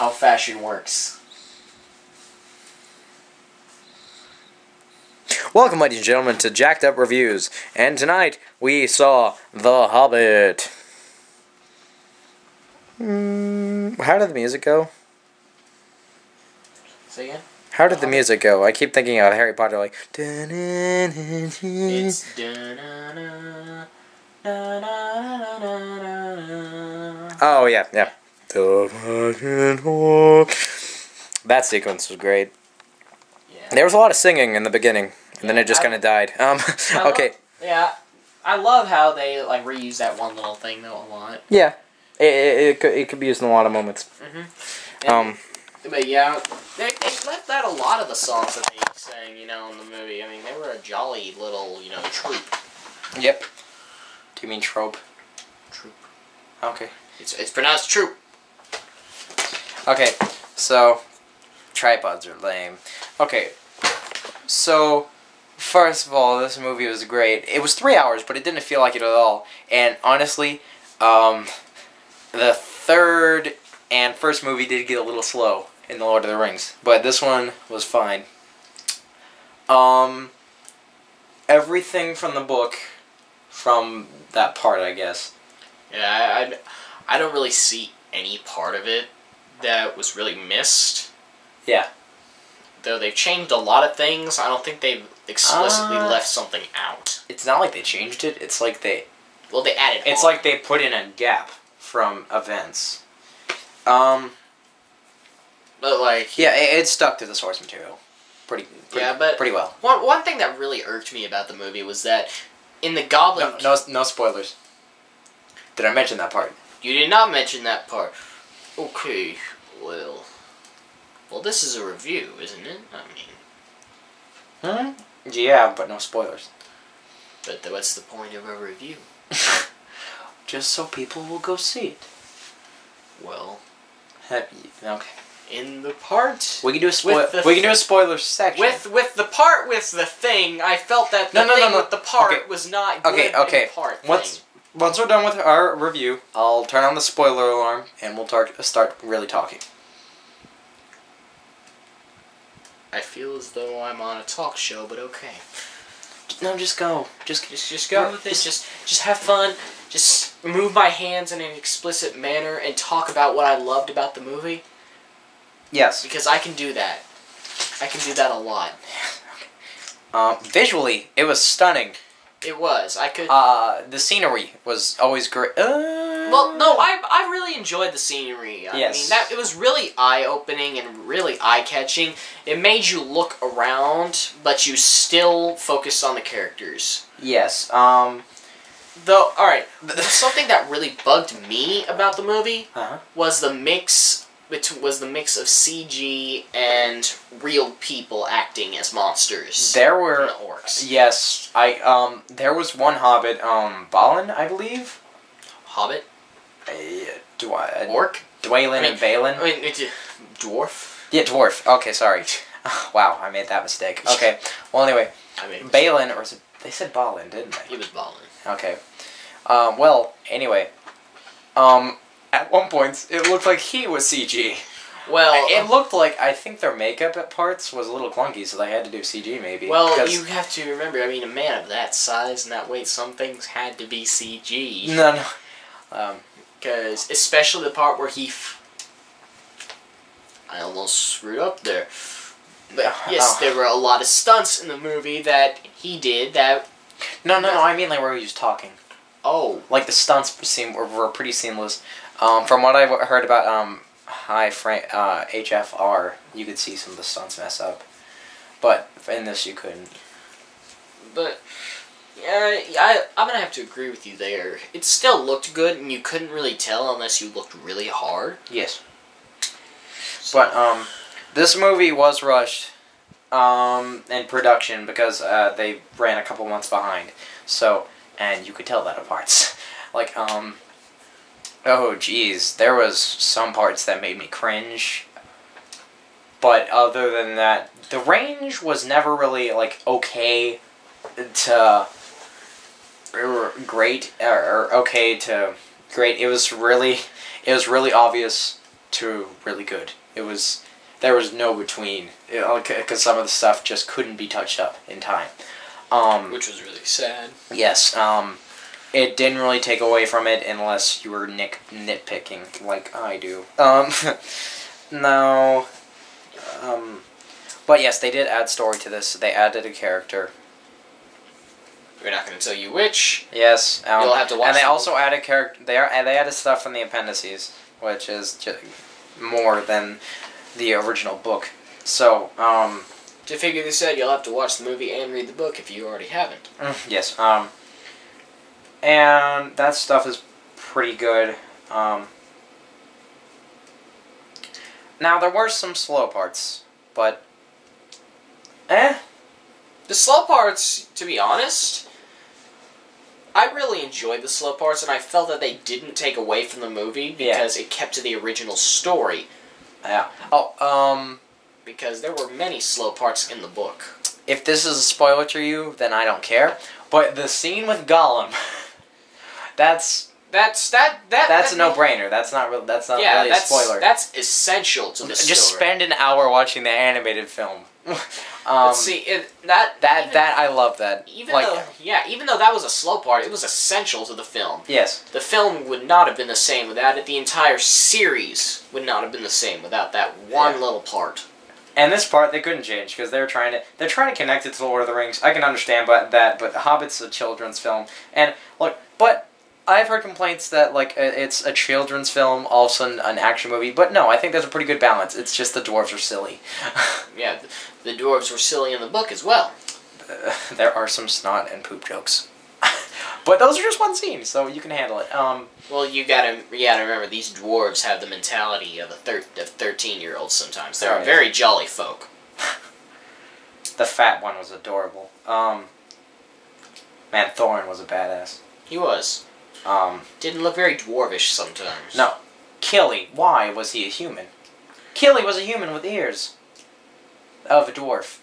how fashion works. Welcome, ladies and gentlemen, to Jacked Up Reviews, and tonight we saw The Hobbit. How did the music go? Say again? How did the music go? I keep thinking of Harry Potter, like... It's... Oh, yeah. That sequence was great. Yeah. There was a lot of singing in the beginning, and then it just kind of died. Okay. I love how they like reuse that one little thing though a lot. Yeah, it could be used in a lot of moments. But yeah, they left out a lot of the songs that they sang, you know, in the movie. I mean, they were a jolly little, you know, troupe. Yep. Do you mean trope? Troupe. Okay. It's pronounced troupe. Okay, so tripods are lame. Okay, so first of all, this movie was great. It was 3 hours, but it didn't feel like it at all. And honestly, the third and first movie did get a little slow in The Lord of the Rings, but this one was fine. Everything from the book, from that part, I guess. Yeah, I don't really see any part of it that was really missed. Yeah. Though they've changed a lot of things, I don't think they've explicitly left something out. It's not like they changed it. It's like they... Well, they added It's like they put in a gap from events. But like... Yeah, it stuck to the source material. Pretty well. One thing that really irked me about the movie was that in the Goblin... No spoilers. Did I mention that part? You did not mention that part. Okay, well... Well, this is a review, isn't it? I mean... Yeah, but no spoilers. But what's the point of a review? Just so people will go see it. Well... Okay. In the part... We can do a spoiler section. With the part with the thing, I felt that the thing with the part was not good in the part Once we're done with our review, I'll turn on the spoiler alarm, and we'll start really talking. I feel as though I'm on a talk show, but okay. No, just go. Just go with it. Just have fun. Just move my hands in an explicit manner and talk about what I loved about the movie. Yes. Because I can do that. I can do that a lot. Visually, it was stunning. It was. I could... The scenery was always great. Well, no, I really enjoyed the scenery. I mean, it was really eye-opening and really eye-catching. It made you look around, but you still focused on the characters. Yes, Though, alright, something that really bugged me about the movie was the mix of CG and real people acting as monsters. There were orcs. Yes, there was one Hobbit, Balin, I believe. Hobbit? Orc? Dwaylen and Balin? I mean, dwarf? Yeah, dwarf. Okay, sorry. Wow, I made that mistake. Okay, well anyway, Balin, or they said Balin, didn't they? He was Balin. Okay. Well, anyway, at one point, it looked like he was CG. Well, it looked like, I think their makeup at parts was a little clunky, so they had to do CG maybe. Well, you have to remember, I mean, a man of that size and that weight, some things had to be CG. No. Because, especially the part where I almost screwed up there. But, yes, there were a lot of stunts in the movie that he did that... No, I mean like where he was talking. Oh. Like the stunts were pretty seamless. From what I've heard about HFR, you could see some of the stunts mess up. But in this you couldn't. But, yeah, I'm going to have to agree with you there. It still looked good, and you couldn't really tell unless you looked really hard. Yes. So. But, this movie was rushed in production because they ran a couple months behind. So, and you could tell that at parts. Like, oh geez, there was some parts that made me cringe. But other than that, the range was never really, like, okay to great, or okay to great. It was really obvious to really good. There was no between, because some of the stuff just couldn't be touched up in time. Which was really sad. Yes, it didn't really take away from it unless you were nitpicking, like I do. No, but yes, they did add story to this. They added a character. We're not going to tell you which. Yes, you'll have to watch. And they also added character. They added stuff from the appendices, which is just more than the original book. So, to figure this out, you'll have to watch the movie and read the book if you already haven't. Yes. And that stuff is pretty good. Now there were some slow parts, but The slow parts, to be honest, I really enjoyed the slow parts, and I felt that they didn't take away from the movie because it kept to the original story. Yeah. Oh, because there were many slow parts in the book. If this is a spoiler to you, then I don't care. But the scene with Gollum, that's a no-brainer. That's not really a spoiler. That's essential to the story. Just spend an hour watching the animated film. Let's see, I love that. Even though that was a slow part, it was essential to the film. Yes. The film would not have been the same without it. The entire series would not have been the same without that one little part. And this part they couldn't change because they're trying to connect it to Lord of the Rings. I can understand that, but Hobbit's a children's film, and look, but I've heard complaints that it's a children's film, also an action movie, but no, I think there's a pretty good balance. It's just the dwarves are silly. Yeah, the dwarves were silly in the book as well. There are some snot and poop jokes. But those are just one scene, so you can handle it. Well, you gotta remember, these dwarves have the mentality of a 13-year-old sometimes. They're very jolly folk. The fat one was adorable. Man, Thorin was a badass. He was. Didn't look very dwarvish sometimes. No. Killy, why was he a human? Killy was a human with ears. Of a dwarf.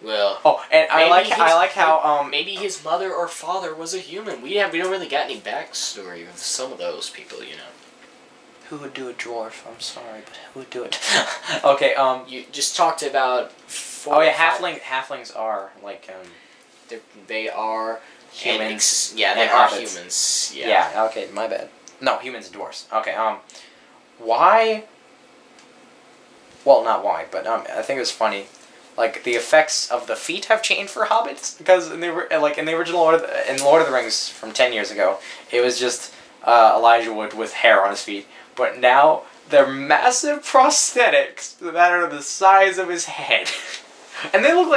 Well. Oh, and I like how maybe his mother or father was a human. We don't really got any backstory of some of those people, you know. Who would do a dwarf? I'm sorry, but who would do it? Okay, you just talked about halflings are they are humans. They are humans. Yeah. Yeah, okay, my bad. No, humans and dwarves. Okay, why? Well, not why, but I think it was funny. Like, the effects of the feet have changed for hobbits, because in the original Lord of the Rings from 10 years ago, it was just Elijah Wood with hair on his feet. But now they're massive prosthetics that are the size of his head, and they look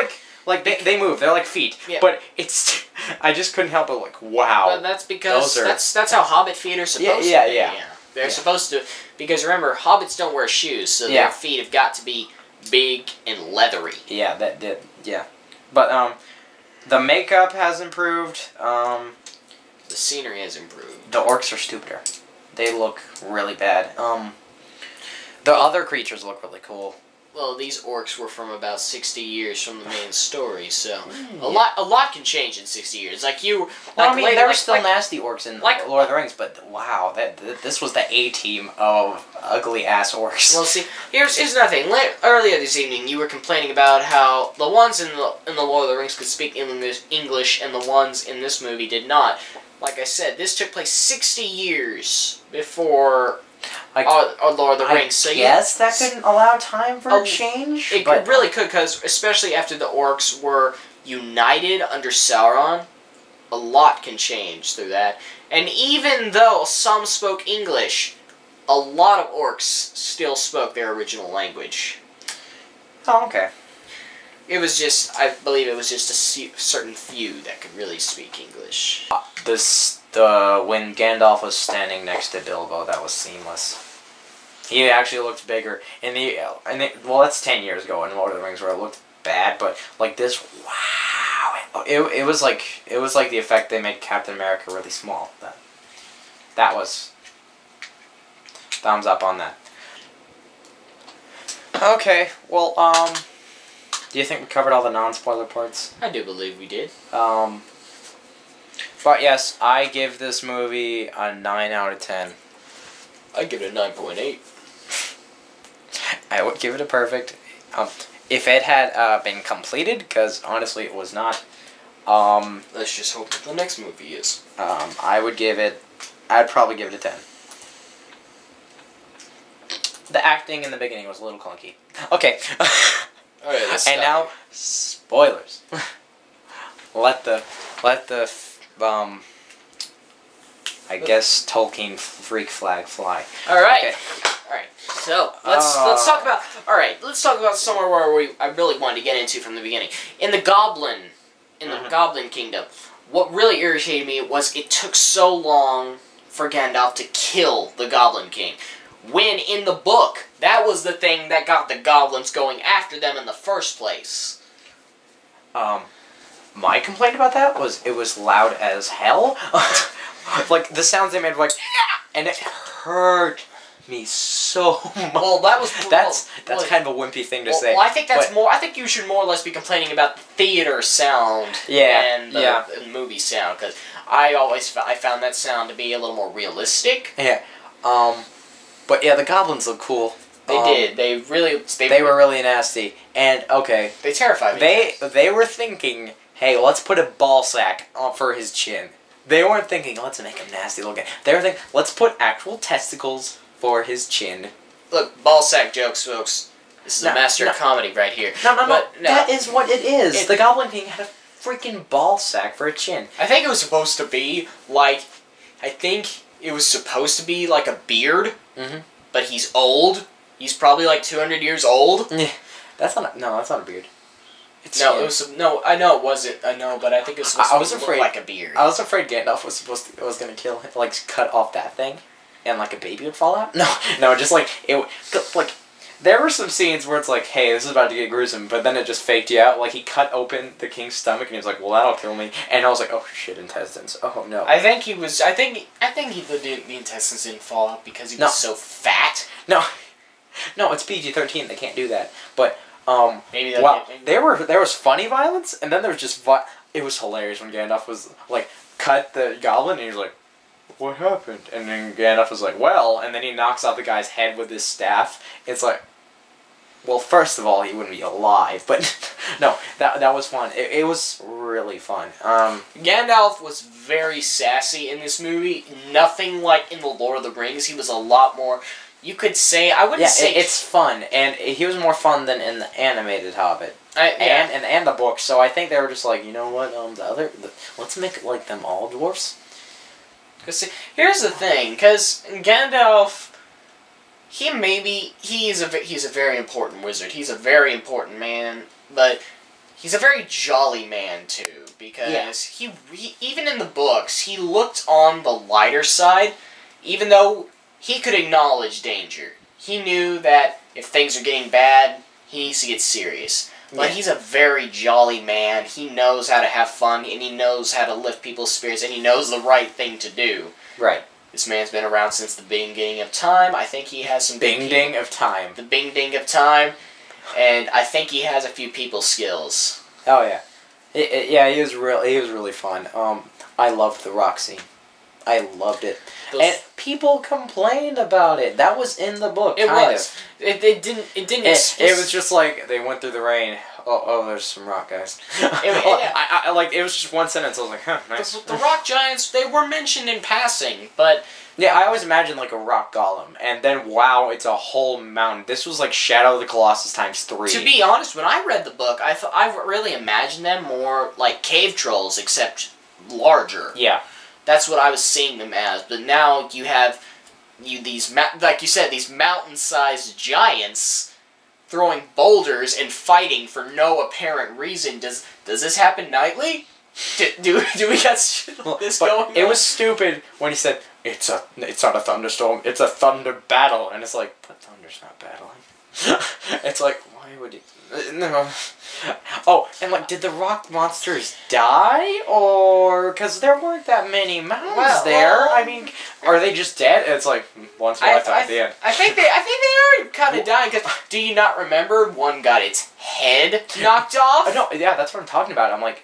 like they move. They're like feet, but it's I just couldn't help but wow. Well, that's because that's how hobbit feet are supposed to be. Yeah. They're supposed to, because remember, hobbits don't wear shoes, so their feet have got to be big and leathery. Yeah, that did. Yeah, but the makeup has improved. The scenery has improved. The orcs are stupider. They look really bad. The other creatures look really cool. Well, these orcs were from about 60 years from the main story, so a lot can change in 60 years. There were still nasty orcs in Lord of the Rings, but wow, this was the A-team of ugly ass orcs. Well, see, here's another thing. Earlier this evening, you were complaining about how the ones in the Lord of the Rings could speak English, and the ones in this movie did not. Like I said, this took place 60 years before our Lord of the Rings. So yes, that could allow time for a change. It really could, because especially after the orcs were united under Sauron, a lot can change through that. And even though some spoke English, a lot of orcs still spoke their original language. Oh, okay. I believe it was just a certain few that could really speak English. When Gandalf was standing next to Bilbo, that was seamless. He actually looked bigger. Well, that's 10 years ago in Lord of the Rings where it looked bad, but like this, wow! It was like the effect they made Captain America really small. That was thumbs up on that. Okay, well, do you think we covered all the non-spoiler parts? I do believe we did. But yes, I give this movie a 9 out of 10. I give it a 9.8. I would give it a perfect. If it had been completed, because honestly it was not. Let's just hope that the next movie is. I would give it. I'd probably give it a 10. The acting in the beginning was a little clunky. Okay. Alright, let's and now spoilers. let the I guess Tolkien freak flag fly. All right. Okay. All right. So let's talk about. All right. Let's talk about somewhere where I really wanted to get into from the beginning. In the Goblin Kingdom, what really irritated me was it took so long for Gandalf to kill the Goblin King. When in the book, that was the thing that got the goblins going after them in the first place. My complaint about that was it was loud as hell. Like the sounds they made were like, and it hurt me so much. Well, that's kind of a wimpy thing to say. Well, I think that's more. I think you should more or less be complaining about the theater sound than the movie sound, because I found that sound to be a little more realistic. Yeah. But yeah, the goblins look cool. They did. They were really nasty. And okay, they terrified me. They were thinking, hey, let's put a ball sack for his chin. They weren't thinking, let's make him nasty looking. They were thinking, let's put actual testicles for his chin. Look, ball sack jokes, folks. This is a master of comedy right here. No. That is what it is. The Goblin King had a freaking ball sack for a chin. I think it was supposed to be like, a beard. Mm-hmm. But he's old. He's probably like 200 years old. Yeah, that's not a beard. I know it wasn't. I know, but I think it was supposed to look like a beard. I was afraid Gandalf was gonna kill him, like cut off that thing, and like a baby would fall out. No, just like there were some scenes where it's like, hey, this is about to get gruesome, but then it just faked you out. Like he cut open the king's stomach, and he was like, well, that'll kill me, and I was like, oh shit, intestines. Oh no. I think the intestines didn't fall out because he was so fat. No, it's PG-13. They can't do that, but. Maybe there was funny violence, and then there was just it was hilarious when Gandalf was like cut the goblin, and he was like, "What happened?" And then Gandalf was like, "Well," and then he knocks out the guy's head with his staff. It's like, well, first of all, he wouldn't be alive, but no, that was fun. It was really fun. Gandalf was very sassy in this movie. Nothing like in the Lord of the Rings. He was a lot more. You could say, I wouldn't say... it's fun, and he was more fun than in the animated Hobbit. And the book, so I think they were just like, you know what, let's make like them all dwarfs. Because here's the thing, because Gandalf, he's a very important wizard, he's a very important man, but he's a very jolly man too, because he even in the books, he looked on the lighter side, even though... He could acknowledge danger. He knew that if things are getting bad, he needs to get serious. But he's a very jolly man. He knows how to have fun, and he knows how to lift people's spirits, and he knows the right thing to do. Right. This man's been around since the beginning of time. I think he has some... Bing-ding of time. The bing-ding of time. And I think he has a few people skills. Oh, yeah. He was really fun. I loved the rock scene. I loved it. And people complained about it. That was in the book. It didn't. It was just like they went through the rain. Oh, there's some rock guys. It was just one sentence. I was like, huh, nice. The rock giants, they were mentioned in passing, but yeah, I always imagined like a rock golem, and then wow, it's a whole mountain. This was like Shadow of the Colossus times 3. To be honest, when I read the book, I really imagined them more like cave trolls, except larger. Yeah. That's what I was seeing them as, but now you have these, like you said, these mountain-sized giants throwing boulders and fighting for no apparent reason. Does this happen nightly? Do we got this going on? It was stupid when he said, it's not a thunderstorm, it's a thunder battle, and it's like, but thunder's not battling. It's like, why would you... No. Oh, and like, did the rock monsters die, or because there weren't that many mountains there? I mean, are they just dead? It's like once in a lifetime at the end. I think they are kind of dying. Cause do you not remember one got its head knocked off? No, yeah, that's what I'm talking about. I'm like,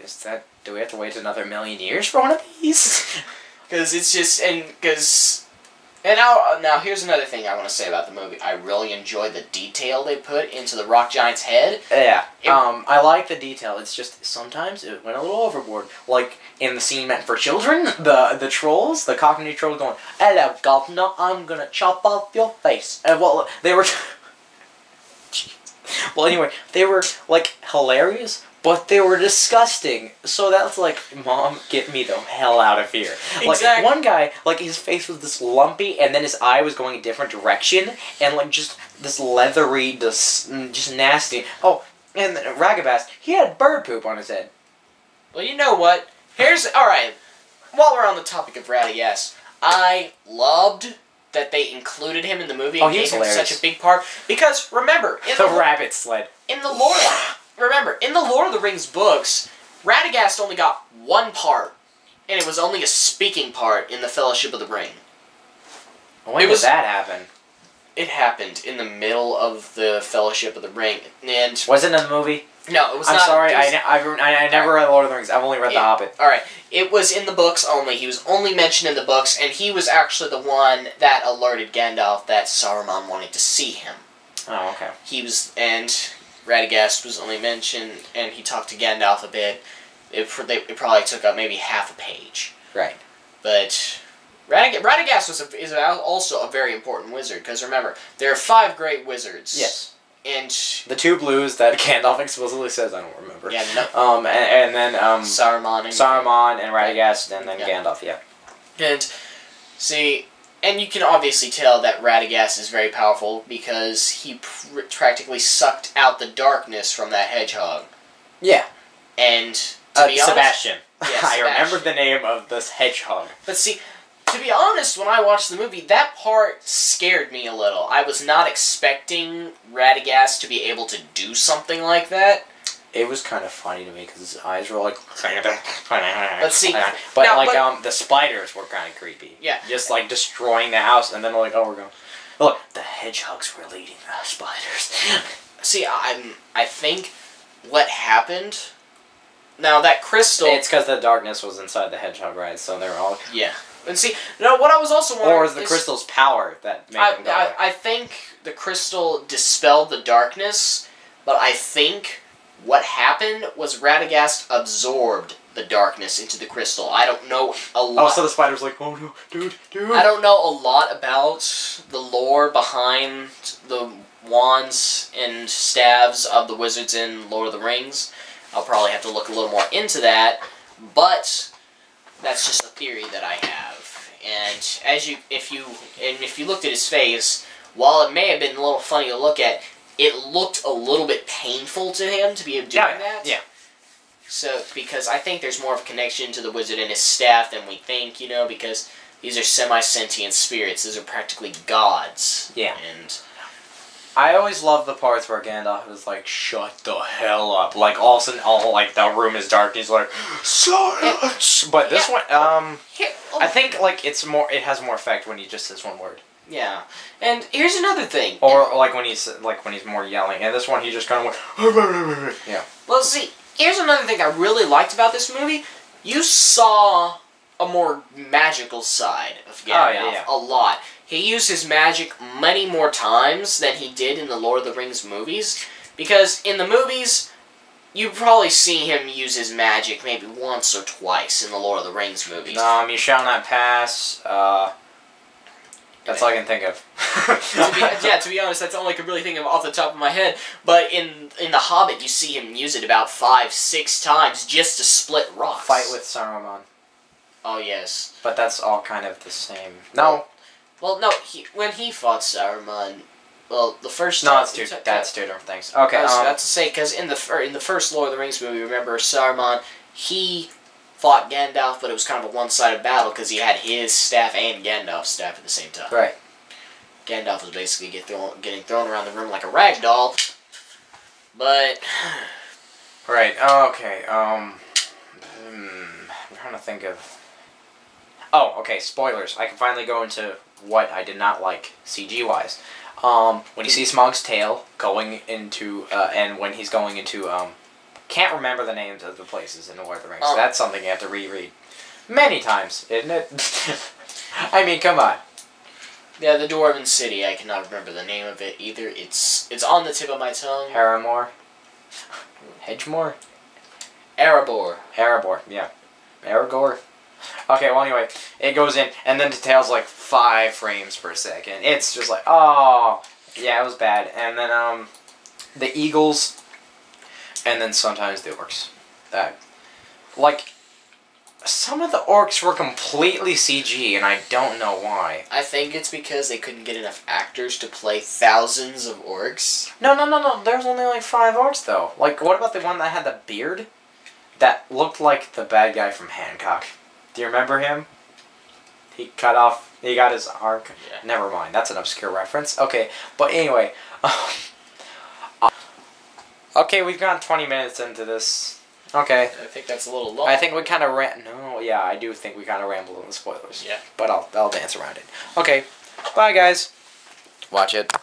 do we have to wait another 1,000,000 years for one of these? Because it's just And now here's another thing I want to say about the movie. I really enjoy the detail they put into the rock giant's head. Yeah. I like the detail. It's just sometimes it went a little overboard. Like in the scene meant for children, the trolls, the Cockney trolls going, "Hello, governor, I'm gonna chop off your face." And well, they were. Well, anyway, they were like hilarious. But they were disgusting. So that's like, Mom, get me the hell out of here. Like, Exactly. one guy, like, his face was this lumpy, and then his eye was going a different direction, and, like, just this leathery, just nasty. Oh, and Ragabast, he had bird poop on his head. Well, you know what? Alright, while we're on the topic of Radagast, I loved that they included him in the movie and he gave was him hilarious. such a big part. Because, remember, The rabbit sled. in the lore... Remember, in the Lord of the Rings books, Radagast only got one part, and it was only a speaking part in the Fellowship of the Ring. When did that happen? It happened in the middle of the Fellowship of the Ring, and... Was it in the movie? No, it was I'm not... sorry, I never read Lord of the Rings. I've only read The Hobbit. Alright, it was in the books only. He was only mentioned in the books, and he was actually the one that alerted Gandalf that Saruman wanted to see him. Oh, okay. And Radagast was only mentioned, and he talked to Gandalf a bit. It probably took up maybe half a page. Right. But Radagast is also a very important wizard, because remember, there are 5 great wizards. Yes. And... The 2 blues that Gandalf explicitly says, I don't remember. Yeah, no. And then, Saruman and Radagast, and then Gandalf, yeah. And, see... And you can obviously tell that Radagast is very powerful because he practically sucked out the darkness from that hedgehog. Yeah. And to be honest, Sebastian. Yeah, I Sebastian. remember the name of this hedgehog. But see, to be honest, when I watched the movie, that part scared me a little. I was not expecting Radagast to be able to do something like that. It was kind of funny to me because his eyes were like. Let's see. But the spiders were kind of creepy. Yeah. Just like destroying the house, and then like, oh, we're going. Look, the hedgehogs were leading the spiders. See, I think what happened. Now that crystal. It's because the darkness was inside the hedgehog, right? So they were all. Yeah. And see, no, what I was also wondering. Or was the crystal's power that made them go away? I think the crystal dispelled the darkness, but I think what happened was Radagast absorbed the darkness into the crystal. I don't know a lot. Oh, so the spider's like, oh no, dude. I don't know a lot about the lore behind the wands and staves of the wizards in Lord of the Rings. I'll probably have to look a little more into that, but that's just a theory that I have. And if you looked at his face, while it may have been a little funny to look at, it looked a little bit painful to him to be doing that. Yeah. So, because I think there's more of a connection to the wizard and his staff than we think, because these are semi-sentient spirits. These are practically gods. Yeah. And I always love the parts where Gandalf is like, shut the hell up. Like, all of a sudden, the room is dark, and he's like, silence! But this one, I think, like, it has more effect when he just says one word. Yeah, and here's another thing. Or when he's more yelling. And this one, he just kind of went. Yeah. Well, see, here's another thing I really liked about this movie. You saw a more magical side of Gandalf a lot. He used his magic many more times than he did in the Lord of the Rings movies. Because in the movies, you probably see him use his magic maybe once or twice in the Lord of the Rings movies. You shall not pass. That's all I can think of. to be honest, that's all I could really think of off the top of my head. But in The Hobbit, you see him use it about 5-6 times just to split rocks. Fight with Saruman. Oh, yes. But that's all kind of the same. No. Well, no, when he fought Saruman, well, the first No, time... that's two different things. Okay, I was about to say, because in the first Lord of the Rings movie, remember, Saruman, he fought Gandalf, but it was kind of a one-sided battle because he had his staff and Gandalf's staff at the same time. Right. Gandalf was basically getting thrown around the room like a rag doll. But... Right, okay, I'm trying to think of... Oh, okay, spoilers. I can finally go into what I did not like, CG-wise. When you see Smaug's tail going into, and when he's going into, can't remember the names of the places in the Lord of the Rings. That's something you have to reread many times, isn't it? I mean, come on. Yeah, the Dwarven City. I cannot remember the name of it either. It's on the tip of my tongue. Harramore. Hedgemore? Erebor. Erebor, yeah. Aragorn. Okay, well anyway, it goes in, and then the tail's like 5 frames per second. It's just like, oh, yeah, it was bad. And then, the eagles, and then sometimes the orcs. Like, some of the orcs were completely CG, and I don't know why. I think it's because they couldn't get enough actors to play thousands of orcs. No. There's only like 5 orcs, though. Like, what about the one that had the beard? That looked like the bad guy from Hancock. Do you remember him? He got his arm. Yeah. Never mind, that's an obscure reference. Okay, but anyway. Okay, we've gone 20 minutes into this. Okay. I think that's a little long. I think we kind of I do think we kind of rambled on the spoilers. Yeah. But I'll dance around it. Okay, bye guys. Watch it.